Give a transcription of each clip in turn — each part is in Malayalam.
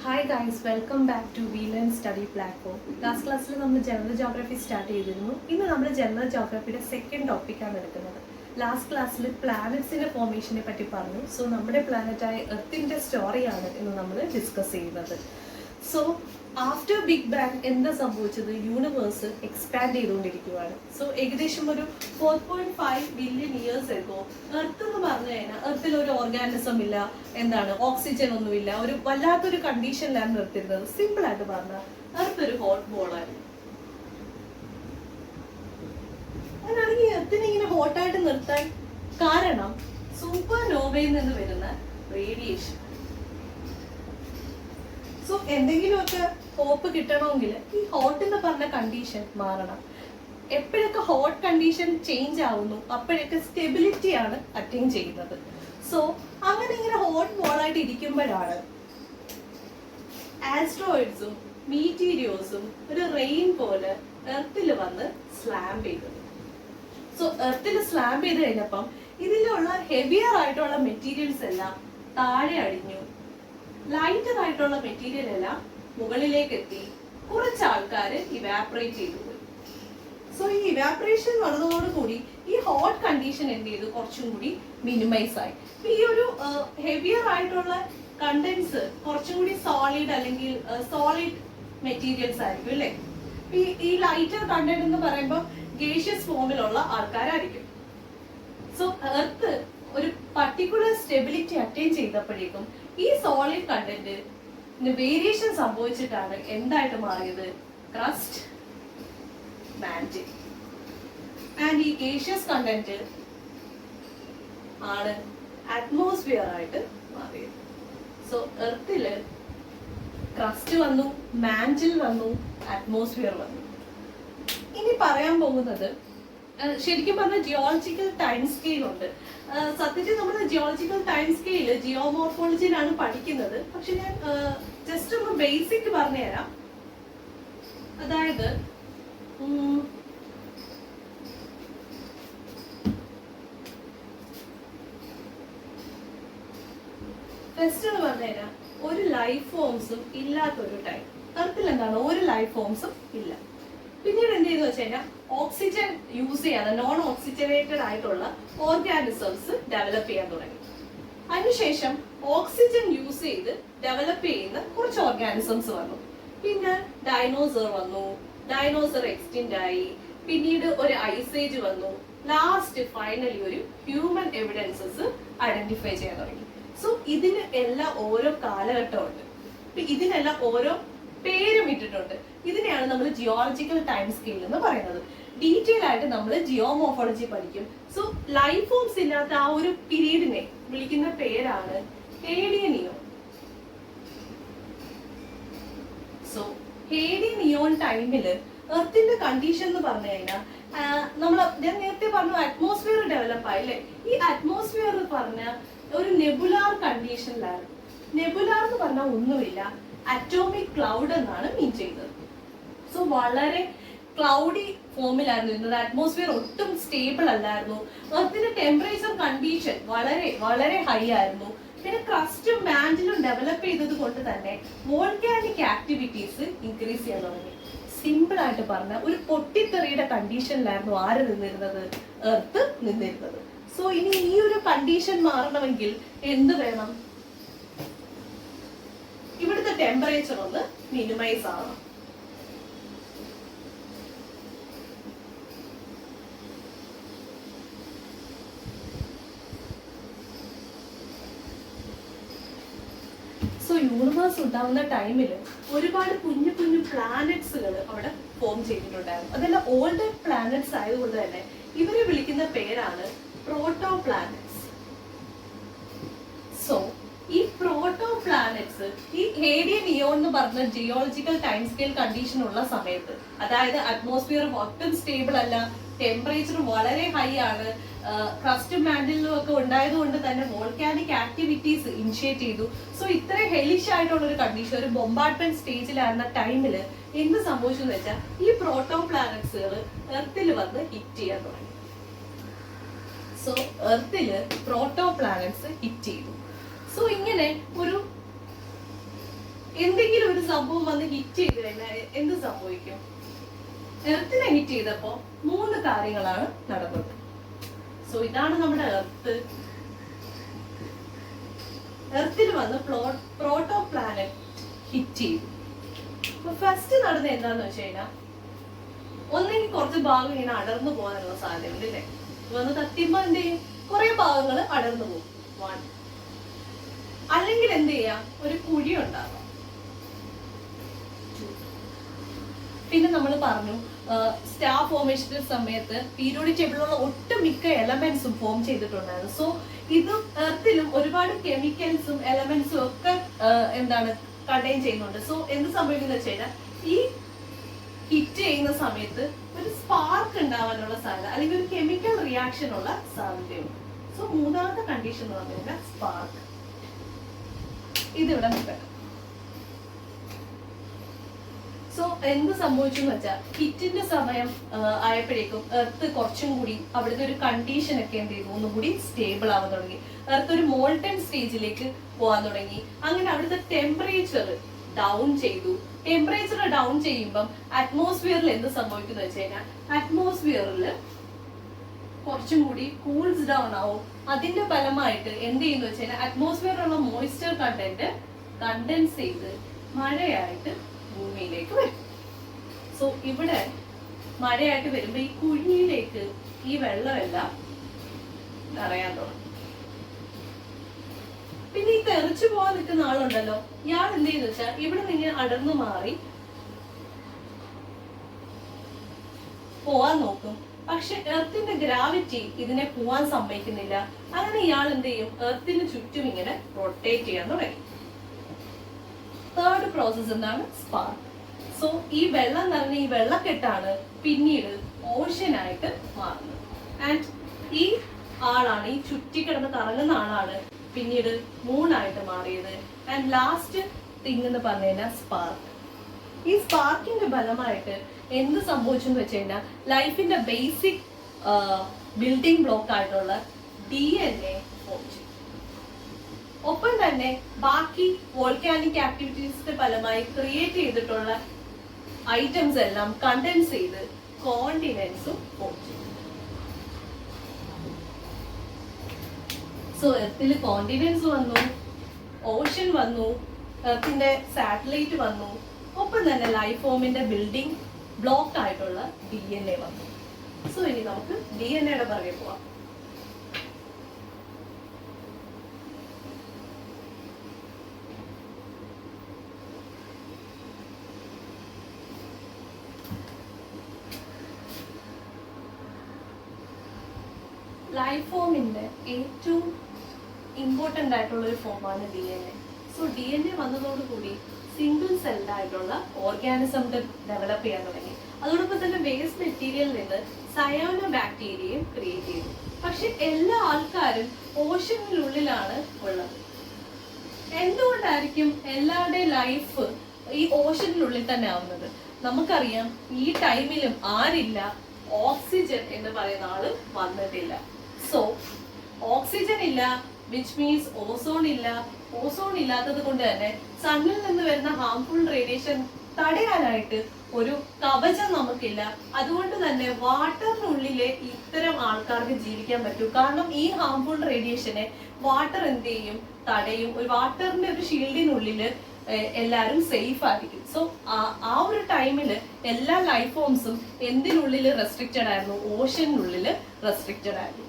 Hi guys, welcome back two wheel and study platform. Last ക്ലാസ്സിൽ നമ്മൾ ജനറൽ ജോഗ്രഫി സ്റ്റാർട്ട് ചെയ്തിരുന്നു. ഇന്ന് നമ്മൾ ജനറൽ ജോഗ്രഫിയുടെ സെക്കൻഡ് ടോപ്പിക്കാണ് എടുക്കുന്നത്. ലാസ്റ്റ് ക്ലാസ്സിൽ പ്ലാനറ്റ്സിന്റെ ഫോർമേഷനെ പറ്റി പറഞ്ഞു. സോ നമ്മുടെ പ്ലാനറ്റായ എർത്തിൻ്റെ സ്റ്റോറിയാണ് ഇന്ന് നമ്മൾ ഡിസ്കസ് ചെയ്യുന്നത്. സോ ആഫ്റ്റർ ബിഗ് ബാങ് എന്താ സംഭവിച്ചത്? യൂണിവേഴ്സ് എക്സ്പാൻഡ് ചെയ്തുകൊണ്ടിരിക്കുകയാണ്. സോ ഏകദേശം ഒരു 4.5 ബില്യൺ ഇയേഴ്സ് എഗോ എർത്ത് എന്ന് പറഞ്ഞു കഴിഞ്ഞാൽ എർത്തിൽ ഒരു ഓർഗാനിസം ഇല്ല, ഓക്സിജൻ ഒന്നുമില്ല, ഒരു വല്ലാത്തൊരു കണ്ടീഷനിലാണ് നിർത്തിരുന്നത്. സിമ്പിൾ ആയിട്ട് പറഞ്ഞാൽ എർത്ത് ഒരു ഹോട്ട് ബോളായിരുന്നു. അങ്ങനെയാണെങ്കിൽ എർത്തിനെ ഇങ്ങനെ ഹോട്ടായിട്ട് നിർത്താൻ കാരണം സൂപ്പർ നോവയിൽ നിന്ന് വരുന്ന റേഡിയേഷൻ. സോ എന്തെങ്കിലുമൊക്കെ ഹോപ്പ് കിട്ടണമെങ്കിൽ ഈ ഹോട്ട് എന്ന് പറഞ്ഞ കണ്ടീഷൻ മാറണം. എപ്പോഴൊക്കെ ഹോട്ട് കണ്ടീഷൻ ചേഞ്ച് ആവുന്നു അപ്പോഴൊക്കെ സ്റ്റെബിലിറ്റി ആണ് അറ്റൈൻ ചെയ്യുന്നത്. സോ അങ്ങനെ ഇങ്ങനെ ഹോട്ട് ബോളായിട്ട് ഇരിക്കുമ്പോഴാണ് ആസ്ട്രോയിഡ്സും മീറ്റീരിയോസും ഒരു റെയിൻ പോലെ എർത്തിൽ വന്ന് സ്ലാം ചെയ്തത്. സോ എർത്തിൽ സ്ലാം ചെയ്ത് കഴിഞ്ഞപ്പം ഇതിലുള്ള ഹെവിയർ ആയിട്ടുള്ള മെറ്റീരിയൽസ് എല്ലാം താഴെ അടിഞ്ഞു, ലൈറ്റർ ആയിട്ടുള്ള മെറ്റീരിയൽ എല്ലാം മുകളിലേക്ക് എത്തി, കുറച്ച് ആൾക്കാർ ഇവാപറേറ്റ് ചെയ്തു പോയി. സോ ഈ ഇവാപറേഷൻ നടന്നതോടുകൂടി ഈ ഹോട്ട് കണ്ടീഷൻ എന്ത് ചെയ്തു? കുറച്ചും കൂടി മിനിമൈസ് ആയി. ഈ ഒരു ഹെവിയർ ആയിട്ടുള്ള കണ്ടൻസ് കുറച്ചും കൂടി സോളിഡ് അല്ലെങ്കിൽ സോളിഡ് മെറ്റീരിയൽസ് ആയിരിക്കും അല്ലേ. ഈ ലൈറ്റർ കണ്ടന്റ് എന്ന് പറയുമ്പോൾ ഗേഷ്യസ് ഫോമിലുള്ള ആൾക്കാരായിരിക്കും. സോ എർത്ത് ഒരു പർട്ടിക്കുലർ സ്റ്റെബിലിറ്റി അറ്റൈൻ ചെയ്തപ്പോഴേക്കും ഈ സോളിഡ് കണ്ടന്റ് വേരിയേഷൻ സംഭവിച്ചിട്ടാണ് എന്തായിട്ട് മാറിയത്? Crest, mantle. ആൻഡ് ഈ ഗേഷ്യസ് കണ്ടന്റ് ആണ് അറ്റ്മോസ്ഫിയർ ആയിട്ട് മാറിയത്. സോ എർത്തില് ക്രസ്റ്റ് വന്നു, മാന്റിൽ വന്നു, അറ്റ്മോസ്ഫിയർ വന്നു. ഇനി പറയാൻ പോകുന്നത് ശരിക്കും പറഞ്ഞാൽ ജിയോളജിക്കൽ ടൈം സ്കെയിൽ ഉണ്ട്. സത്യത്തിൽ നമ്മൾ ജിയോളജിക്കൽ ടൈം സ്കെയിൽ ജിയോമോർഫോളജിയിലാണ് പഠിക്കുന്നത്. പക്ഷെ ഞാൻ ജസ്റ്റ് ഒന്ന് ബേസിക് പറഞ്ഞുതരാം. അതായത് ഫസ്റ്റ് എന്ന് പറഞ്ഞുതരാം, ഒരു ലൈഫ് ഫോംസും ഇല്ലാത്തൊരു ടൈം. എർത്തിൽ എന്താണ്? ഒരു ലൈഫ് ഫോംസും ഇല്ല. പിന്നീട് എന്ത് ചെയ്തു വെച്ച് കഴിഞ്ഞാൽ ഓക്സിജൻ യൂസ് ചെയ്യാതെ നോൺ ഓക്സിജനേറ്റഡ് ആയിട്ടുള്ള ഓർഗാനിസംസ് ഡെവലപ്പ് ചെയ്യാൻ തുടങ്ങി. അതിനുശേഷം ഓക്സിജൻ യൂസ് ചെയ്ത് ഡെവലപ്പ് ചെയ്യുന്ന കുറച്ച് ഓർഗാനിസംസ് വന്നു. പിന്നെ ഡൈനോസർ വന്നു, ഡൈനോസർ എക്സ്റ്റിൻഡ് ആയി, പിന്നീട് ഒരു ഐസേജ് വന്നു, ലാസ്റ്റ് ഫൈനലി ഒരു ഹ്യൂമൻ എവിഡൻസസ് ഐഡന്റിഫൈ ചെയ്യാൻ തുടങ്ങി. സോ ഇതിന് എല്ലാം ഓരോ കാലഘട്ടമുണ്ട്, ഇതിനെല്ലാം ഓരോ പേരും ഇട്ടിട്ടുണ്ട്. ഇതിനെയാണ് നമ്മൾ ജിയോളജിക്കൽ ടൈം സ്കെയിൽ എന്ന് പറയുന്നത്. ഡീറ്റെയിൽ ആയിട്ട് നമ്മൾ ജിയോമോർഫോളജി പഠിക്കും. സോ ലൈഫ് ഫോംസ് ഇല്ലാത്ത ആ ഒരു പീരീഡിനെ വിളിക്കുന്ന പേരാണ് ഹേഡിയൻ ഇയോൺ. സോ ഹേഡിയൻ ഇയോൺ ടൈമില് എർത്തിന്റെ കണ്ടീഷൻ എന്ന് പറഞ്ഞു കഴിഞ്ഞാൽ ഞാൻ നേരത്തെ പറഞ്ഞു അറ്റ്മോസ്ഫിയർ ഡെവലപ്പ് ആയില്ലേ. ഈ അറ്റ്മോസ്ഫിയർ എന്ന് പറഞ്ഞ ഒരു നെബുലാർ കണ്ടീഷനിലാണ്. നെബുലാർ എന്ന് പറഞ്ഞാൽ ഒന്നുമില്ല, അറ്റോമിക് ക്ലൗഡ് എന്നാണ് മീൻ ചെയ്തത്. സോ വളരെ ക്ലൗഡി ഫോമിലായിരുന്നു ഇരുന്നത്. അറ്റ്മോസ്ഫിയർ ഒട്ടും സ്റ്റേബിൾ അല്ലായിരുന്നു. എർത്തിന്റെ ടെമ്പറേച്ചർ കണ്ടീഷൻ വളരെ വളരെ ഹൈ ആയിരുന്നു. പിന്നെ ക്രസ്റ്റും മാന്റിലും ഡെവലപ്പ് ചെയ്തത് കൊണ്ട് തന്നെ വോൾക്കാനിക് ആക്ടിവിറ്റീസ് ഇൻക്രീസ് ചെയ്യാൻ തുടങ്ങി. സിമ്പിൾ ആയിട്ട് പറഞ്ഞാൽ ഒരു പൊട്ടിത്തെറിയുടെ കണ്ടീഷനിലായിരുന്നു ആര് നിന്നിരുന്നത്? എർത്ത് നിന്നിരുന്നത്. സോ ഇനി ഈ ഒരു കണ്ടീഷൻ മാറണമെങ്കിൽ എന്ത് വേണം? ഇവിടുത്തെ ടെമ്പറേച്ചർ ഒന്ന് മിനിമൈസ് ആവണം. സോ യൂണിവേഴ്സ് ഉണ്ടാവുന്ന ടൈമിൽ ഒരുപാട് കുഞ്ഞു കുഞ്ഞു പ്ലാനറ്റ്സുകൾ അവിടെ ഫോം ചെയ്തിട്ടുണ്ടായിരുന്നു. അതെല്ലാം ഓൾഡ് പ്ലാനറ്റ്സ് ആയതുകൊണ്ട് തന്നെ ഇവരെ വിളിക്കുന്ന പേരാണ് പ്രോട്ടോ പ്ലാനറ്റ്സ്. സോ ഈ പ്രോട്ടോ പ്ലാനറ്റ്സ് ഈ ഹേഡിയൻ ഇയോൺ എന്ന് പറഞ്ഞ ജിയോളജിക്കൽ ടൈം സ്കെയിൽ കണ്ടീഷൻ ഉള്ള സമയത്ത്, അതായത് അറ്റ്മോസ്ഫിയർ ഒട്ടും സ്റ്റേബിൾ അല്ല, ടെമ്പറേച്ചർ വളരെ ഹൈ ആണ്, ക്രസ്റ്റും മാന്റിലും ഒക്കെ ഉണ്ടായതുകൊണ്ട് തന്നെ വോൾക്കാനിക് ആക്ടിവിറ്റീസ് ഇനിഷ്യേറ്റ് ചെയ്തു. സോ ഇത്രയും ഹെലിഷ് ആയിട്ടുള്ള ഒരു കണ്ടീഷൻ, ഒരു ബൊംബാർഡ്മെന്റ് സ്റ്റേജിലായിരുന്ന ടൈമില് എന്ത് സംഭവിച്ചു എന്ന് വെച്ചാൽ ഈ പ്രോട്ടോ പ്ലാനറ്റ്സുകൾ എർത്തിൽ വന്ന് ഹിറ്റ് ചെയ്യാൻ തുടങ്ങി. സോ എർത്തില് പ്രോട്ടോ പ്ലാനറ്റ്സ് ഹിറ്റ് ചെയ്തു. സോ ഇങ്ങനെ ഒരു എന്ത് സംഭവം വന്ന് ഹിറ്റ് ചെയ്ത് കഴിഞ്ഞാൽ എന്ത് സംഭവിക്കും? എർത്തിനെ ഹിറ്റ് ചെയ്തപ്പോ 3 കാര്യങ്ങളാണ് നടന്നത്. സോ ഇതാണ് നമ്മുടെ എർത്ത്. എർത്തിൽ വന്ന് പ്രോട്ടോ പ്ലാനറ്റ് ഹിറ്റ് ചെയ്തു. ഫസ്റ്റ് നടന്നത് എന്താന്ന് വെച്ച് കഴിഞ്ഞാൽ ഒന്നെങ്കിൽ കുറച്ച് ഭാഗം ഇങ്ങനെ അടർന്നു പോകാനുള്ള സാധ്യതയുണ്ട് അല്ലേ? വന്ന് തട്ടിയുമ്പോ എന്ത് ചെയ്യും? കുറെ ഭാഗങ്ങൾ അടർന്നു പോകും. 1. അല്ലെങ്കിൽ എന്ത് ചെയ്യാം? ഒരു കുഴി ഉണ്ടാകാം. 2. പിന്നെ നമ്മൾ പറഞ്ഞു സ്റ്റാർ ഫോർമേഷന്റെ സമയത്ത് പീരിയോഡിക് ടേബിളിലുള്ള ഒട്ടുമിക്ക എലമെന്റ്സും ഫോം ചെയ്തിട്ടുണ്ടായിരുന്നു. സോ ഇതും എർത്തിലും ഒരുപാട് കെമിക്കൽസും എലമെന്റ്സും ഒക്കെ എന്താണ് കണ്ടെയ്ൻ ചെയ്യുന്നുണ്ട്. സോ എന്ത് സംഭവിക്കുന്ന വെച്ച് കഴിഞ്ഞാൽ ഈ ഹിറ്റ് ചെയ്യുന്ന സമയത്ത് ഒരു സ്പാർക്ക് ഉണ്ടാവാനുള്ള സാധ്യത അല്ലെങ്കിൽ ഒരു കെമിക്കൽ റിയാക്ഷൻ ഉള്ള സാധ്യതയുണ്ട്. സോ മൂന്നാമത്തെ കണ്ടീഷൻ എന്ന് പറഞ്ഞു കഴിഞ്ഞാൽ സ്പാർക്ക്. ഇതിവിടെ നിൽക്കണം. സോ എന്ത് സംഭവിച്ചു എന്ന് വെച്ചാൽ ഹിറ്റിന്റെ സമയം ആയപ്പോഴേക്കും എർത്ത് കുറച്ചും കൂടി അവിടുത്തെ ഒരു കണ്ടീഷൻ ഒക്കെ എന്ത് ചെയ്തു? ഒന്നുകൂടി സ്റ്റേബിൾ ആവാൻ തുടങ്ങി. എർത്ത് ഒരു മോൾട്ടൺ സ്റ്റേജിലേക്ക് പോകാൻ തുടങ്ങി. അങ്ങനെ അവിടുത്തെ ടെമ്പറേച്ചർ ഡൗൺ ചെയ്തു. ടെമ്പറേച്ചർ ഡൗൺ ചെയ്യുമ്പം അറ്റ്മോസ്ഫിയറിൽ എന്ത് സംഭവിക്കുന്നു വെച്ച് കഴിഞ്ഞാൽ അറ്റ്മോസ്ഫിയറിൽ കുറച്ചും കൂടി കൂൾസ് ഡൗൺ ആവും. അതിന്റെ ഫലമായിട്ട് എന്ത് ചെയ്യുന്നു വെച്ച് കഴിഞ്ഞാൽ അറ്റ്മോസ്ഫിയറിലുള്ള മോയ്സ്ചർ കണ്ടന്റ് കണ്ടൻസ് ചെയ്ത് മഴയായിട്ട് ഭൂമിയിലേക്ക് വരും. സോ ഇവിടെ മഴയായിട്ട് വരുമ്പോ ഈ കുഴിയിലേക്ക് ഈ വെള്ളമെല്ലാം നിറയാൻ തുടങ്ങും. പിന്നെ ഈ തെറിച്ചു പോകാൻ നിൽക്കുന്ന ആളുണ്ടല്ലോ, ഇയാൾ എന്ത് ചെയ്യുന്ന വെച്ചാൽ ഇവിടെ നിന്ന് അടർന്നു മാറി പോവാൻ നോക്കും. പക്ഷെ എർത്തിന്റെ ഗ്രാവിറ്റി ഇതിനെ പോവാൻ സമ്മതിക്കുന്നില്ല. അങ്ങനെ ഇയാൾ എന്ത് ചെയ്യും? എർത്തിന് ചുറ്റും ഇങ്ങനെ റൊട്ടേറ്റ് ചെയ്യാൻ തുടങ്ങി. തേർഡ് പ്രോസസ് എന്താണ്? സ്പാർക്ക്. സോ ഈ വെള്ളം നിറഞ്ഞ ഈ വെള്ളക്കെട്ടാണ് പിന്നീട് ഓഷ്യനായിട്ട് മാറുന്നത്. ആൻഡ് ഈ ആളാണ്, ഈ ചുറ്റിക്കിടന്ന് കറങ്ങുന്ന ആളാണ് പിന്നീട് മൂണായിട്ട് മാറിയത്. ആൻഡ് ലാസ്റ്റ് തിങ് എന്ന് പറഞ്ഞു കഴിഞ്ഞാൽ സ്പാർക്ക്. ഈ സ്പാർക്കിന്റെ ഫലമായിട്ട് എന്ത് സംഭവിച്ചു എന്ന് വെച്ച് കഴിഞ്ഞാൽ ലൈഫിന്റെ ബേസിക് ബിൽഡിംഗ് ബ്ലോക്ക് ആയിട്ടുള്ള DNA ഫോം ചെയ്തു. ഒപ്പം തന്നെ ബാക്കി വോൾക്കാനിക് ആക്ടിവിറ്റീസിന്റെ ഫലമായി ക്രിയേറ്റ് ചെയ്തിട്ടുള്ള ഐറ്റംസ് എല്ലാം കണ്ടൻസ് ചെയ്ത് കോണ്ടിനെന്റ്സും ഫോം ചെയ്തു. സോ എർത്തിൽ കോണ്ടിനെന്റ്സ് വന്നു, ഓഷ്യൻ വന്നു, എർത്തിന്റെ സാറ്റലൈറ്റ് വന്നു, ഒപ്പം തന്നെ ലൈഫ് ഫോമിന്റെ ബിൽഡിംഗ് ബ്ലോക്ക് ആയിട്ടുള്ള DNA വന്നു. സോ ഇനി നമുക്ക് DNAയുടെ പുറകെ പോവാം. ലൈഫ് ഫോമിന്റെ ഏറ്റവും ഇമ്പോർട്ടൻ്റ് ആയിട്ടുള്ള ഒരു ഫോമാണ് DNA. സോ DNA വന്നതോടുകൂടി സിംഗിൾ സെൽഡ് ആയിട്ടുള്ള ഓർഗാനിസം ഡെവലപ്പ് ചെയ്യാൻ തുടങ്ങി. അതോടൊപ്പം തന്നെ വേസ്റ്റ് മെറ്റീരിയലിൽ നിന്ന് സയാനോ ബാക്ടീരിയയും ക്രിയേറ്റ് ചെയ്തു. പക്ഷെ എല്ലാ ആൾക്കാരും ഓഷനിനുള്ളിലാണ് ഉള്ളത്. എന്തുകൊണ്ടായിരിക്കും എല്ലാവരുടെയും ലൈഫ് ഈ ഓഷനിനുള്ളിൽ തന്നെ ആവുന്നത്? നമുക്കറിയാം, ഈ ടൈമിലും ആരില്ല? ഓക്സിജൻ എന്ന് പറയുന്ന ആള് വന്നിട്ടില്ല. സോ ഓക്സിജൻ ഇല്ല, വിച്ച് മീൻസ് ഓസോൺ ഇല്ല. ഓസോൺ ഇല്ലാത്തത് കൊണ്ട് തന്നെ സണ്ണിൽ നിന്ന് വരുന്ന ഹാംഫുൾ റേഡിയേഷൻ തടയാനായിട്ട് ഒരു കവചം നമുക്കില്ല. അതുകൊണ്ട് തന്നെ വാട്ടറിനുള്ളിലെ ഇത്തരം ആൾക്കാർക്ക് ജീവിക്കാൻ പറ്റും. കാരണം ഈ ഹാംഫുൾ റേഡിയേഷനെ വാട്ടർ എന്ത് ചെയ്യും? തടയും. ഒരു വാട്ടറിന്റെ ഒരു ഷീൽഡിനുള്ളില് എല്ലാവരും സേഫ് ആയിരിക്കും. സോ ആ ഒരു ടൈമില് എല്ലാ ലൈഫ് ഫോംസും എന്തിനുള്ളിൽ റെസ്ട്രിക്റ്റഡ് ആയിരുന്നു? ഓഷനുള്ളിൽ റെസ്ട്രിക്റ്റഡ് ആയിരുന്നു.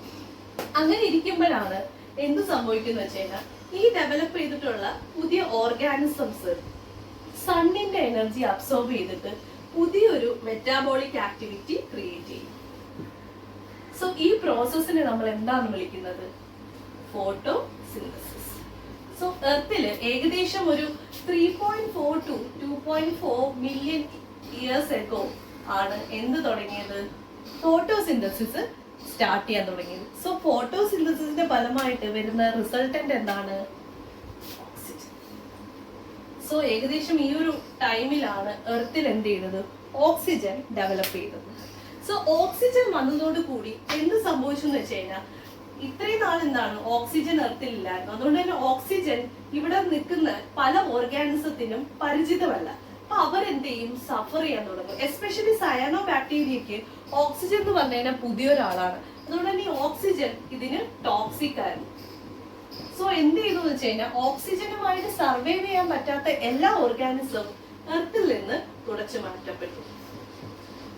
അങ്ങനെ ഇരിക്കുമ്പോഴാണ് എന്ത് സംഭവിക്കുന്നത് വെച്ച് കഴിഞ്ഞാൽ ഈ ഡെവലപ്പ് ചെയ്തിട്ടുള്ള പുതിയ ഓർഗാനിസംസ് സണ്ണിന്റെ എനർജി അബ്സോർബ് ചെയ്തിട്ട് പുതിയൊരു മെറ്റാബോളിക് ആക്ടിവിറ്റി ക്രിയേറ്റ് ചെയ്യും. സോ ഈ പ്രോസസ്സിനെ നമ്മൾ എന്താണ് വിളിക്കുന്നത്? ഫോട്ടോസിന്തസിസ്. സോ എർത്തില് ഏകദേശം ഒരു 3.4 to 2.4 മില്യൺ ഇയേഴ്സ് എഗോ ആണ് എന്ത് തുടങ്ങിയത്? ഫോട്ടോസിന്തസിസ് സ്റ്റാർട്ട് ചെയ്യാൻ തുടങ്ങിയത്. സോ ഫോട്ടോസിന്തസിന്റെ ഫലമായിട്ട് വരുന്ന റിസൾട്ടന്റ് എന്താണ്? ഓക്സിജൻ. സോ ഏകദേശം ഈ ഒരു ടൈമിലാണ് എർത്തിൽ എന്ത് ചെയ്തത്? ഓക്സിജൻ ഡെവലപ്പ് ചെയ്തത്. സോ ഓക്സിജൻ വന്നതോട് കൂടി എന്ത് സംഭവിച്ചു എന്ന് വെച്ച് കഴിഞ്ഞാൽ ഇത്രയും നാൾ എന്താണ് ഓക്സിജൻ എർത്തിൽ ഇല്ലായിരുന്നു. അതുകൊണ്ട് തന്നെ ഓക്സിജൻ ഇവിടെ നിൽക്കുന്ന പല ഓർഗാനിസത്തിനും പരിചിതമല്ല. അപ്പൊ അവരെന്ത് ചെയ്യും, സഫർ ചെയ്യാൻ തുടങ്ങും. എസ്പെഷ്യലി സയാനോ ബാക്ടീരിയക്ക് ഓക്സിജൻ എന്ന് പറഞ്ഞു കഴിഞ്ഞാൽ പുതിയൊരാളാണ്. അതുകൊണ്ട് തന്നെ ഈ ഓക്സിജൻ ഇതിന് ടോക്സിക് ആയിരുന്നു. സോ എന്ത് ചെയ്തു എന്ന് വെച്ച് കഴിഞ്ഞാൽ ഓക്സിജനുമായിട്ട് സർവൈവ് ചെയ്യാൻ പറ്റാത്ത എല്ലാ ഓർഗാനിസവും എർത്തിൽ നിന്ന് തുടച്ചു മാറ്റപ്പെട്ടു.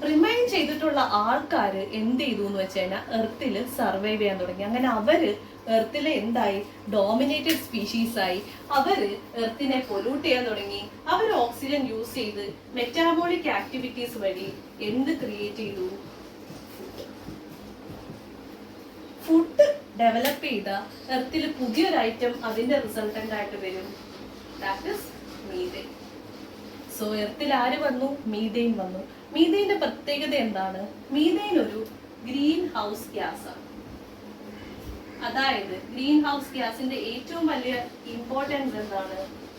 റിമൈൻ ചെയ്തിട്ടുള്ള ആൾക്കാര് എന്ത് ചെയ്തു എന്ന് വെച്ച് കഴിഞ്ഞാൽ എർത്തില് സർവൈവ് ചെയ്യാൻ തുടങ്ങി. അങ്ങനെ അവര് എർത്തിലെ എന്തായി, ഡോമിനേറ്റഡ് സ്പീഷീസ് ആയി. അവര് എർത്തിനെ പൊല്യൂട്ട് ചെയ്യാൻ തുടങ്ങി. അവർ ഓക്സിജൻ യൂസ് ചെയ്ത് മെറ്റാബോളിക് ആക്ടിവിറ്റീസ് വഴി എന്ത് ക്രിയേറ്റ് ചെയ്തു, ഫുഡ് ഡെവലപ്പ് ചെയ്ത എർത്തിൽ പുതിയൊരു ഐറ്റം അതിന്റെ റിസൾട്ടന്റ് ആയിട്ട് വരും. That is methane. സോ എർത്തിൽ ആര് വന്നു, മീഥേൻ വന്നു. മീഥേന്റെ പ്രത്യേകത എന്താണ്, മീഥേൻ ഒരു ഗ്രീൻ ഹൗസ് ഗ്യാസ് ആണ്. അതായത് ഗ്രീൻ ഹൗസ് ഗ്യാസിന്റെ ഏറ്റവും വലിയ ഇമ്പോർട്ടൻസ് എന്താണ്,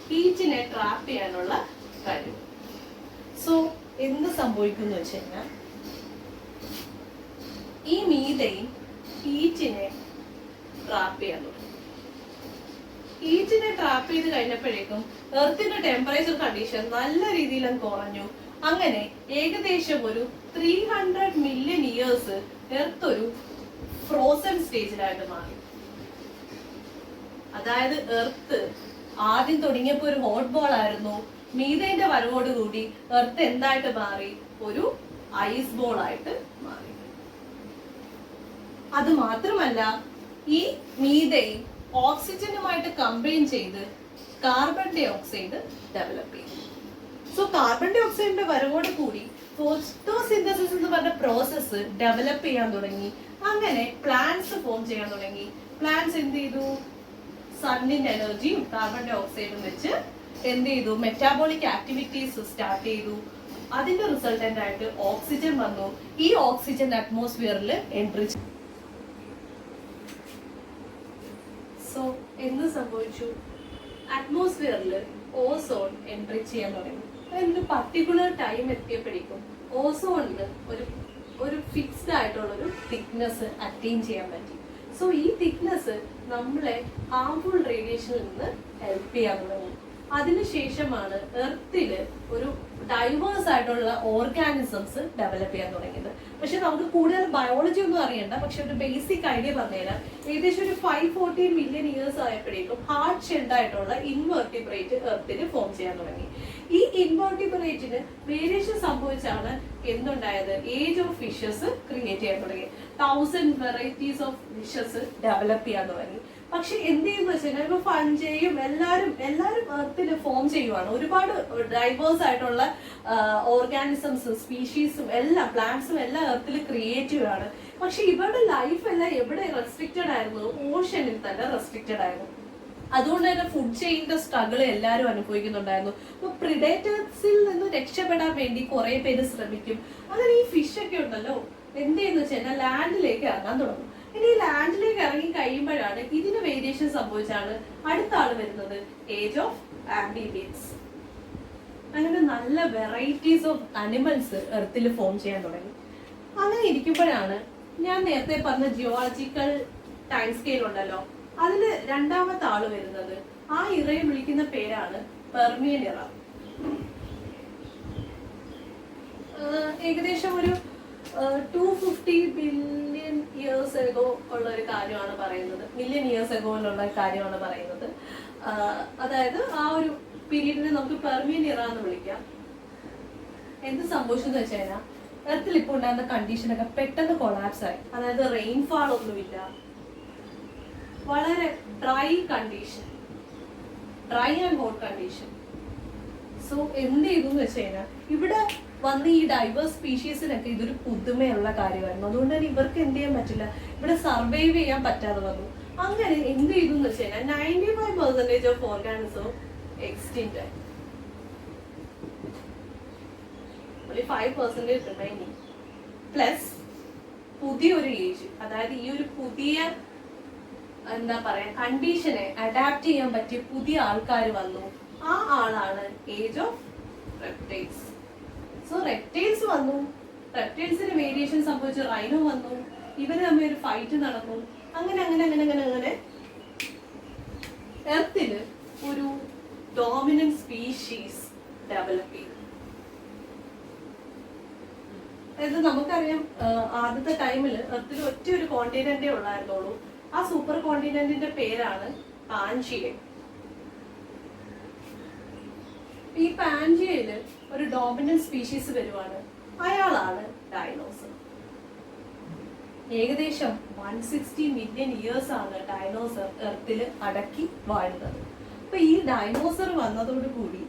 ഹീറ്റിനെ ട്രാപ്പ് ചെയ്യാനുള്ള കഴിവ്. സോ എന്ത് സംഭവിക്കുന്നു വെച്ച് കഴിഞ്ഞാൽ ഈ മീഥേൻ ഹീറ്റിനെ ട്രാപ്പ് ചെയ്യാൻ തുടങ്ങി. ഹീറ്റിനെ ട്രാപ്പ് ചെയ്ത് കഴിഞ്ഞപ്പോഴേക്കും എർത്തിന്റെ ടെമ്പറേച്ചർ കണ്ടീഷൻ നല്ല രീതിയിൽ കുറഞ്ഞു. അങ്ങനെ ഏകദേശം ഒരു 300 മില്യൺ ഇയേഴ്സ് എർത്ത് ഒരു ഫ്രോസൺ സ്റ്റേജിലായിട്ട് മാറി. അതായത് എർത്ത് ആദ്യം തുടങ്ങിയപ്പോ ഒരു ഹോട്ട് ബോൾ ആയിരുന്നു. മീഥേന്റെ വരവോടുകൂടി എർത്ത് എന്തായിട്ട് മാറി, ഒരു ഐസ് ബോൾ ആയിട്ട് മാറി. അത് മാത്രമല്ല, ഈ മീഥേൻ ഓക്സിജനുമായിട്ട് കമ്പൈൻ ചെയ്ത് കാർബൺ ഡൈ ഓക്സൈഡ് ഡെവലപ്പ് ചെയ്തു. സോ കാർബൺ ഡൈ ഓക്സൈഡിന്റെ വരവോട് കൂടി ഫോട്ടോസിന്തസിസ് എന്ന് പറഞ്ഞ പ്രോസസ്സ് ഡെവലപ്പ് ചെയ്യാൻ തുടങ്ങി. അങ്ങനെ പ്ലാന്റ്സ് ഫോം ചെയ്യാൻ തുടങ്ങി. പ്ലാന്റ്സ് എന്ത് ചെയ്തു, സണ്ണിന്റെ എനർജിയും കാർബൺ ഡൈ ഓക്സൈഡും വെച്ച് എന്ത് ചെയ്തു, മെറ്റാബോളിക് ആക്ടിവിറ്റീസ് സ്റ്റാർട്ട് ചെയ്തു. അതിന്റെ റിസൾട്ടന്റ് ആയിട്ട് ഓക്സിജൻ വന്നു. ഈ ഓക്സിജൻ അറ്റ്മോസ്ഫിയറിൽ എൻട്രി. സോ എന്ത് സംഭവിച്ചു, അറ്റ്മോസ്ഫിയറിൽ ഓസോൺ എൻട്രി ചെയ്യാൻ തുടങ്ങി. അതിന് പർട്ടിക്കുലർ ടൈം എത്തിയപ്പോഴേക്കും ഓസോണിന് ഒരു ഫിക്സ്ഡ് ആയിട്ടുള്ള ഒരു തിക്നെസ് അറ്റൈൻ ചെയ്യാൻ പറ്റി. സോ ഈ തിക്നെസ് നമ്മളെ ഹാർംഫുൾ റേഡിയേഷനിൽ നിന്ന് ഹെൽപ്പ് ചെയ്യാൻ തുടങ്ങി. അതിനുശേഷമാണ് എർത്തില് ഒരു ഡൈവേഴ്സ് ആയിട്ടുള്ള ഓർഗാനിസംസ് ഡെവലപ്പ് ചെയ്യാൻ തുടങ്ങിയത്. പക്ഷെ നമുക്ക് കൂടുതൽ ബയോളജി ഒന്നും അറിയണ്ട, പക്ഷെ ഒരു ബേസിക് ഐഡിയ പറഞ്ഞുതരാം. ഏകദേശം ഒരു 540 മില്യൺ ഇയേഴ്സ് ആയപ്പോഴേക്കും ഹാർഡ് ഷെൽഡ് ആയിട്ടുള്ള ഇൻവെർട്ടിബ്രേറ്റ് എർത്തിന് ഫോം ചെയ്യാൻ തുടങ്ങി. ഈ ഇൻവെർട്ടിബ്രേറ്റിന് വേരിയേഷൻ സംഭവിച്ചാണ് എന്തുണ്ടായത്, ഏജ് ഓഫ് ഫിഷസ് ക്രിയേറ്റ് ചെയ്യാൻ തുടങ്ങി. 1000 വെറൈറ്റീസ് ഓഫ് ഫിഷസ് ഡെവലപ്പ് ചെയ്യാൻ തുടങ്ങി. പക്ഷെ എന്ത് ചെയ്യുന്ന വെച്ചാൽ ഇപ്പൊ ഫഞ്ചയും എല്ലാരും എർത്തിന് ഫോം ചെയ്യുവാണ്. ഒരുപാട് ഡൈവേഴ്സ് ആയിട്ടുള്ള ഓർഗാനിസംസും സ്പീഷീസും എല്ലാം പ്ലാന്റ്സും എല്ലാം എർത്തിൽ ക്രിയേറ്റീവ് ആണ്. പക്ഷെ ഇവരുടെ ലൈഫ് എല്ലാം എവിടെ റെസ്ട്രിക്റ്റഡ് ആയിരുന്നു, ഓഷനിൽ തന്നെ റെസ്ട്രിക്റ്റഡ് ആയിരുന്നു. അതുകൊണ്ട് തന്നെ ഫുഡ് ചെയിന്റെ സ്ട്രഗിൾ എല്ലാവരും അനുഭവിക്കുന്നുണ്ടായിരുന്നു. അപ്പൊ പ്രിഡേറ്റേഴ്സിൽ നിന്ന് രക്ഷപ്പെടാൻ വേണ്ടി കുറെ പേര് ശ്രമിക്കും. അങ്ങനെ ഈ ഫിഷ് ഒക്കെ ഉണ്ടല്ലോ എന്ത് ചെയ്യുന്ന വെച്ചാൽ ലാൻഡിലേക്ക് ഇറങ്ങാൻ തുടങ്ങും. ഇനി ഈ ലാൻഡിലേക്ക് ഇറങ്ങി കഴിയുമ്പോഴാണ് ഇതിന് വേരിയേഷൻ സംഭവിച്ചാണ് അടുത്ത ആള് വരുന്നത്, ഏജ് ഓഫ് ആംബിബിയൻസ്. അങ്ങനെ നല്ല വെറൈറ്റീസ് ഓഫ് അനിമൽസ് എർത്തിൽ ഫോം ചെയ്യാൻ തുടങ്ങി. അങ്ങനെ ഇരിക്കുമ്പോഴാണ് ഞാൻ നേരത്തെ പറഞ്ഞ ജിയോളജിക്കൽ ടൈം സ്കെയിൽ ഉണ്ടല്ലോ, അതില് രണ്ടാമത്തെ ആള് വരുന്നത്. ആ ഇറയെ വിളിക്കുന്ന പേരാണ് പെർമിയൻ ഇറ. ഏകദേശം ഒരു 250 ബില്യൺ ഇയേഴ്സ് എഗോ ഉള്ള ഒരു കാര്യമാണ് പറയുന്നത്, മില്യൺ ഇയേഴ്സ് എഗോയിലുള്ള കാര്യമാണ് പറയുന്നത്. അതായത് ആ ഒരു പീരീഡിനെ നമുക്ക് പെർമിയൻ ഇറ എന്ന് വിളിക്കാം. എന്ത് സംഭവിച്ചെന്ന് വെച്ച് കഴിഞ്ഞാൽ എർത്തിൽ ഇപ്പോൾ ഉണ്ടായിരുന്ന കണ്ടീഷനൊക്കെ പെട്ടെന്ന് കൊളാപ്സ് ആയി. അതായത് റെയിൻഫാൾ ഒന്നുമില്ല, വളരെ dry condition, dry and hot condition. So എന്ത് ചെയ്തു എന്ന് വെച്ച് കഴിഞ്ഞാൽ ഇവിടെ വന്ന് ഈ ഡൈവേഴ്സ് സ്പീഷീസിനൊക്കെ ഇതൊരു പുതുമയുള്ള കാര്യമായിരുന്നു. അതുകൊണ്ട് തന്നെ ഇവർക്ക് എന്ത് ചെയ്യാൻ പറ്റില്ല, ഇവിടെ സർവൈവ് ചെയ്യാൻ പറ്റാതെ വന്നു. അങ്ങനെ എന്ത് ചെയ്തു എന്ന് വെച്ച് കഴിഞ്ഞാൽ 95% ഓഫ് ഓർഗാനിസം എക്സ്റ്റിൻറ്റ് ആയി. 5% റിമൈനിങ്. പ്ലസ് പുതിയൊരു ഏജ്, അതായത് ഈ ഒരു പുതിയ എന്താ പറയാ കണ്ടീഷനെ അഡാപ്റ്റ് ചെയ്യാൻ പറ്റിയ പുതിയ ആൾക്കാർ വന്നു. ആ ആളാണ് age of reptiles. So reptiles വന്നു, റെപ്റ്റൈൽസിന് വേരിയേഷൻ സംഭവിച്ചു, റൈനോ വന്നു. ഇവര് തമ്മിൽ ഒരു ഫൈറ്റ് നടന്നു. അങ്ങനെ അങ്ങനെ അങ്ങനെ അങ്ങനെ അങ്ങനെ എർത്തില് ഒരു ഡോമിനന്റ് സ്പീഷീസ് ഡെവലപ്പ് ചെയ്തു. അതായത് നമുക്കറിയാം ആദ്യത്തെ ടൈമിൽ എർത്തിൽ ഒറ്റ ഒരു കോണ്ടിനെന്റേ ഉള്ളായിരുന്നുള്ളൂ. ആ സൂപ്പർ കോണ്ടിനെന്റിന്റെ പേരാണ് പാൻജിയ. ഈ പാൻജിയയില് ഒരു ഡോമിനന്റ് സ്പീഷീസ് വരുവാണ്. അയാളാണ് ഡൈനോസർ. ഏകദേശം 160 മില്യൺ ഇയേഴ്സ് ആണ് ഡൈനോസർ എർത്തിൽ അടക്കി വാഴുന്നത്. അപ്പൊ ഈ ഡൈനോസർ വന്നതോട് കൂടി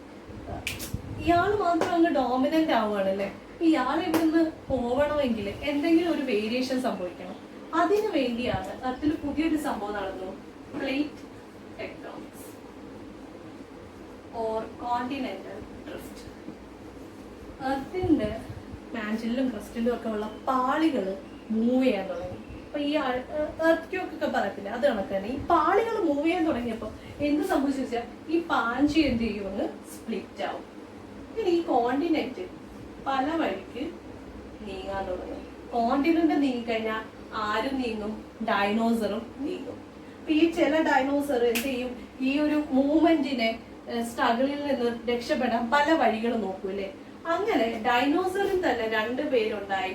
ഇയാൾ മാത്രം അങ്ങ് ഡോമിനന്റ് ആവുകയാണല്ലേ. ഇയാൾ ഇവിടുന്ന് പോവണമെങ്കിൽ എന്തെങ്കിലും ഒരു വേരിയേഷൻ സംഭവിക്കണം. അതിനു വേണ്ടിയാണ് എർത്തിൽ പുതിയൊരു സംഭവം നടന്നു, plate tectonics or continental drift. എർത്തിന്റെ മാൻറ്റിലും ക്രസ്റ്റിലും ഒക്കെ ഉള്ള പാളികൾ മൂവ് ചെയ്യാൻ തുടങ്ങി. അപ്പൊ ഈ എർത്ത്ക്വേക്ക് പറയത്തില്ല, അത് കണക്ക് തന്നെ ഈ പാളികൾ മൂവ് ചെയ്യാൻ തുടങ്ങിയപ്പോൾ എന്ത് സംഭവിച്ചു വെച്ചാൽ ഈ പാഞ്ചി എന്ത് ചെയ്യും, അങ്ങ് സ്പ്ലിറ്റ് ആവും. പിന്നെ ഈ കോണ്ടിനെന്റ് പല വഴിക്ക് നീങ്ങാൻ തുടങ്ങും. കോണ്ടിനെന്റ് നീങ്ങിക്കഴിഞ്ഞാൽ ആരും നീങ്ങും, ഡൈനോസറും നീങ്ങും. അപ്പൊ ഈ ചില ഡൈനോസർ എന്ത് ചെയ്യും, ഈ ഒരു മൂവ്മെന്റിനെ സ്ട്രഗിളിൽ നിന്ന് രക്ഷപ്പെടാൻ പല വഴികൾ നോക്കൂല്ലേ. അങ്ങനെ ഡൈനോസറിൽ തന്നെ 2 പേരുണ്ടായി.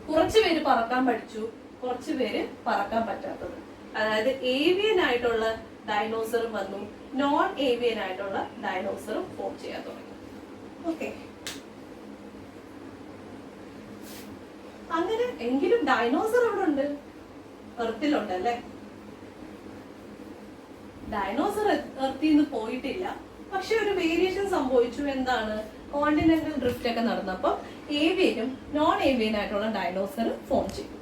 കുറച്ചു പേര് പറക്കാൻ പഠിച്ചു, കുറച്ചു പേര് പറക്കാൻ പറ്റാത്തത്. അതായത് ഏവിയൻ ആയിട്ടുള്ള ഡൈനോസറും വന്നു, നോൺ ഏവിയൻ ആയിട്ടുള്ള ഡൈനോസറും ഫോം ചെയ്യാൻ തുടങ്ങി. ഓക്കെ, അങ്ങനെ എങ്കിലും ഡൈനോസർ അവിടെ ഉണ്ട്, എർത്തിലുണ്ടല്ലേ. ഡൈനോസർ എർത്തിൽ നിന്ന് പോയിട്ടില്ല, പക്ഷെ ഒരു വേരിയേഷൻ സംഭവിച്ചു. എന്താണ്, കോണ്ടിനെന്റൽ ഡ്രിഫ്റ്റ് ഒക്കെ നടന്നപ്പോൾ ഏവിയനും നോൺ ഏവിയൻ ആയിട്ടുള്ള ഡൈനോസർ ഫോം ചെയ്തു.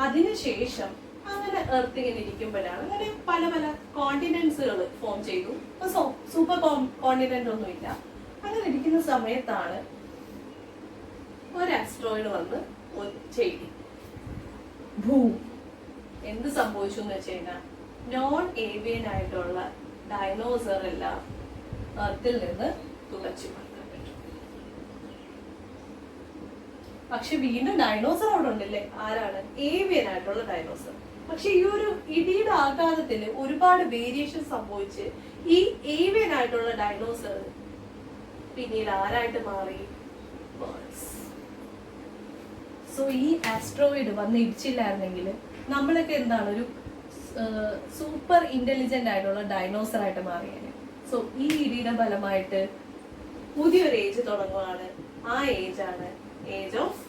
അതിനുശേഷം അങ്ങനെ എർത്ത് ഇങ്ങനെ ഇരിക്കുമ്പോഴാണ് അങ്ങനെ പല പല കോണ്ടിനെന്റ്സുകൾ ഫോം ചെയ്തു. സൂപ്പർ കോണ്ടിനെന്റ് ഒന്നുമില്ല. അങ്ങനെ ഇരിക്കുന്ന സമയത്താണ് ഒരു ആസ്ട്രോയിഡ് വന്ന് ചെയ്തി ഭൂം. എന്ത് സംഭവിച്ചു എന്ന് വെച്ച് കഴിഞ്ഞാൽ നോൺ ഏവിയൻ ആയിട്ടുള്ള ഡൈനോസർ എല്ലാം എർത്തിൽ നിന്ന് തുളച്ചു മാറ്റാൻ പറ്റും. പക്ഷെ വീണ്ടും ഡൈനോസർ അവിടെ ഉണ്ടല്ലേ. ആരാണ്, ഏവിയൻ ആയിട്ടുള്ള ഡൈനോസർ. പക്ഷെ ഈ ഒരു ഇടിയുടെ ആഘാതത്തിന് ഒരുപാട് വേരിയേഷൻ സംഭവിച്ച് ഈ ഏവിയൻ ആയിട്ടുള്ള ഡൈനോസർ പിന്നീട് ആരായിട്ട് മാറി, ബേർഡ്സ്. സോ ഈ ആസ്ട്രോയിഡ് വന്ന് ഇടിച്ചില്ലായിരുന്നെങ്കിൽ നമ്മളൊക്കെ എന്താണ്, ഒരു സൂപ്പർ ഇന്റലിജന്റ് ആയിട്ടുള്ള ഡൈനോസർ ആയിട്ട് മാറിയാണ്. സോ ഈ ഇടിയുടെ ഫലമായിട്ട് പുതിയൊരു ഏജ് തുടങ്ങുകയാണ്. ആ ഏജ് ആണ് age of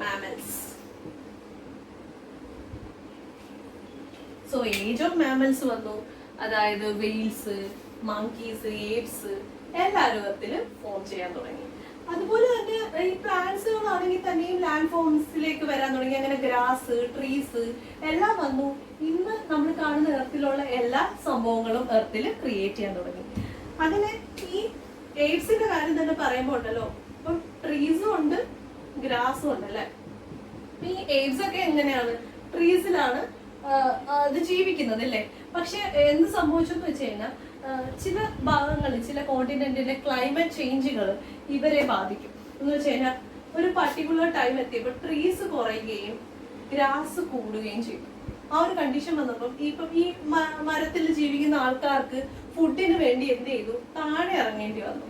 mammals. So age of mammals വന്നു. അതായത് വെയിൽസ്, മങ്കീസ്, ഏപ്സ് എല്ലാവരും എർത്തില് ഫോം ചെയ്യാൻ തുടങ്ങി. അതുപോലെ തന്നെ ഈ പ്ലാന്റ്സുകളാണെങ്കിൽ തന്നെയും ലാൻഡ് ഫോംസിലേക്ക് വരാൻ തുടങ്ങി. അങ്ങനെ ഗ്രാസ്, ട്രീസ് എല്ലാം വന്നു. ഇന്ന് നമ്മൾ കാണുന്ന എർത്തിലുള്ള എല്ലാ സംഭവങ്ങളും എർത്തിൽ ക്രിയേറ്റ് ചെയ്യാൻ തുടങ്ങി. അങ്ങനെ ഈ ഏപ്സിന്റെ കാര്യം തന്നെ പറയുമ്പോൾ ഉണ്ടല്ലോ, ഇപ്പം ട്രീസും ഉണ്ട്, ഗ്രാസും ഉണ്ട് അല്ലെ. ഈ ഏപ്സ് ഒക്കെ എങ്ങനെയാണ്, ട്രീസിലാണ് അത് ജീവിക്കുന്നത് അല്ലേ. പക്ഷെ എന്ത് സംഭവിച്ചെന്ന് വെച്ച് കഴിഞ്ഞാൽ ചില ഭാഗങ്ങളിൽ, ചില കോണ്ടിനെന്റിലെ ക്ലൈമറ്റ് ചേഞ്ചുകൾ ഇവരെ ബാധിക്കും. എന്ന് വെച്ച് കഴിഞ്ഞാൽ ഒരു പർട്ടിക്കുലർ ടൈം എത്തിയപ്പോൾ ട്രീസ് കുറയുകയും ഗ്രാസ് കൂടുകയും ചെയ്യും. ആ ഒരു കണ്ടീഷൻ വന്നപ്പം ഇപ്പം ഈ മരത്തിൽ ജീവിക്കുന്ന ആൾക്കാർക്ക് ഫുഡിന് വേണ്ടി എന്ത് ചെയ്തു, താഴെ ഇറങ്ങേണ്ടി വന്നു.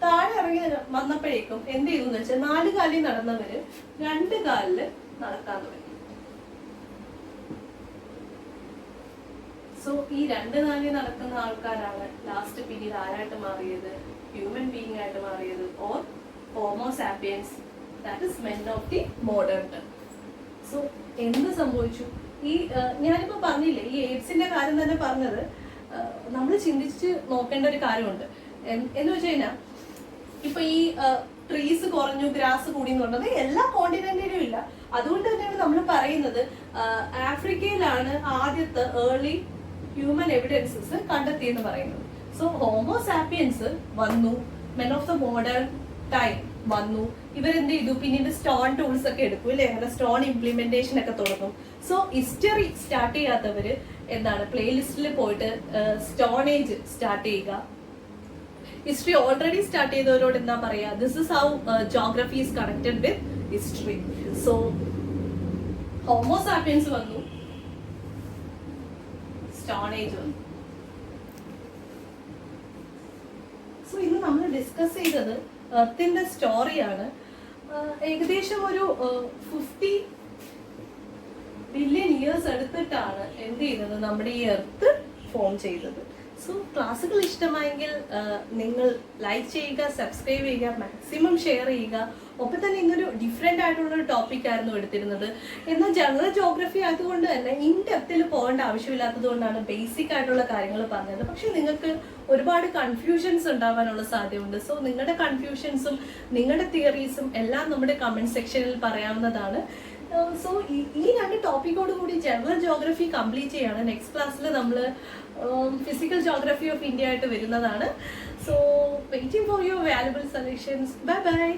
താഴെ ഇറങ്ങി വന്നപ്പോഴേക്കും എന്ത് ചെയ്തു എന്ന് വെച്ചാൽ 4 കാലിൽ നടന്നവര് 2 കാലില് നടക്കാൻ തുടങ്ങി. സോ ഈ 2 കാലിൽ നടക്കുന്ന ആൾക്കാരാണ് ലാസ്റ്റ് പിന്നീട് ആരായിട്ട് മാറിയത്, ഹ്യൂമൻ ബീയിങ് ആയിട്ട് മാറിയത്, or homo sapiens, that is men of the modern time. So എന്ത് സംഭവിച്ചു, ഈ ഞാനിപ്പോ പറഞ്ഞില്ലേ, ഈ എയ്ഡ്സിന്റെ കാര്യം തന്നെ പറഞ്ഞത് നമ്മൾ ചിന്തിച്ച് നോക്കേണ്ട ഒരു കാര്യമുണ്ട്. എന്ന് വെച്ച് കഴിഞ്ഞാൽ ഇപ്പൊ ഈ ട്രീസ് കുറഞ്ഞു, ഗ്രാസ് കൂടി എന്ന് പറഞ്ഞത് എല്ലാ കോണ്ടിനെന്റിലും ഇല്ല. അതുകൊണ്ട് തന്നെയാണ് നമ്മൾ പറയുന്നത് ആഫ്രിക്കയിലാണ് ആദ്യത്തെ ഏർലി ഹ്യൂമൻ എവിഡൻസസ് കണ്ടെത്തിയെന്ന് പറയുന്നത്. സോ ഹോമോ സാപ്പിയൻസ് വന്നു, men of the modern time വന്നു. ഇവരെന്ത് ചെയ്തു, പിന്നീട് സ്റ്റോൺ ടൂൾസ് ഒക്കെ എടുക്കും അല്ലെ, അങ്ങനെ സ്റ്റോൺ ഇംപ്ലിമെന്റേഷൻ ഒക്കെ തുടങ്ങും. സോ ഹിസ്റ്ററി സ്റ്റാർട്ട് ചെയ്യാത്തവര് എന്താണ്, പ്ലേലിസ്റ്റിൽ പോയിട്ട് സ്റ്റോൺ ഏജ് സ്റ്റാർട്ട് ചെയ്യുക. ഹിസ്റ്ററി ഓൾറെഡി സ്റ്റാർട്ട് ചെയ്തവരോട് എന്താ പറയാ, this is how geography is connected with history. So homo sapiens വന്നു, സ്റ്റോൺ ഏജ് വന്നു. സോ ഇന്ന് നമ്മൾ ഡിസ്കസ് ചെയ്തത് എർത്തിന്റെ സ്റ്റോറിയാണ്. ഏകദേശം ഒരു 50 ബില്യൺ ഇയേഴ്സ് എടുത്തിട്ടാണ് എന്ത് ചെയ്യുന്നത്, നമ്മുടെ ഈ എർത്ത് ഫോം ചെയ്തത്. സോ ക്ലാസ്സുകൾ ഇഷ്ടമായെങ്കിൽ നിങ്ങൾ ലൈക്ക് ചെയ്യുക, സബ്സ്ക്രൈബ് ചെയ്യുക, മാക്സിമം ഷെയർ ചെയ്യുക. ഒപ്പം തന്നെ ഇന്നൊരു ഡിഫറെൻ്റ് ആയിട്ടുള്ളൊരു ടോപ്പിക്കായിരുന്നു എടുത്തിരുന്നത്. എന്നാൽ ജനറൽ ജോഗ്രഫി ആയതുകൊണ്ട് തന്നെ ഇൻ ഡെപ്തിൽ പോകേണ്ട ആവശ്യമില്ലാത്തത് കൊണ്ടാണ് ബേസിക് ആയിട്ടുള്ള കാര്യങ്ങൾ പറഞ്ഞത്. പക്ഷെ നിങ്ങൾക്ക് ഒരുപാട് കൺഫ്യൂഷൻസ് ഉണ്ടാവാനുള്ള സാധ്യതയുണ്ട്. സോ നിങ്ങളുടെ കൺഫ്യൂഷൻസും നിങ്ങളുടെ തിയറീസും എല്ലാം നമ്മുടെ കമൻറ്റ് സെക്ഷനിൽ പറയാവുന്നതാണ്. സോ ഈ 2 ടോപ്പിക്കോട് കൂടി ജനറൽ ജോഗ്രഫി കംപ്ലീറ്റ് ചെയ്യാണ്. നെക്സ്റ്റ് ക്ലാസ്സിൽ നമ്മൾ ഫിസിക്കൽ ജോഗ്രഫി ഓഫ് ഇന്ത്യ ആയിട്ട് വരുന്നതാണ്. So waiting for your valuable suggestions. Bye bye.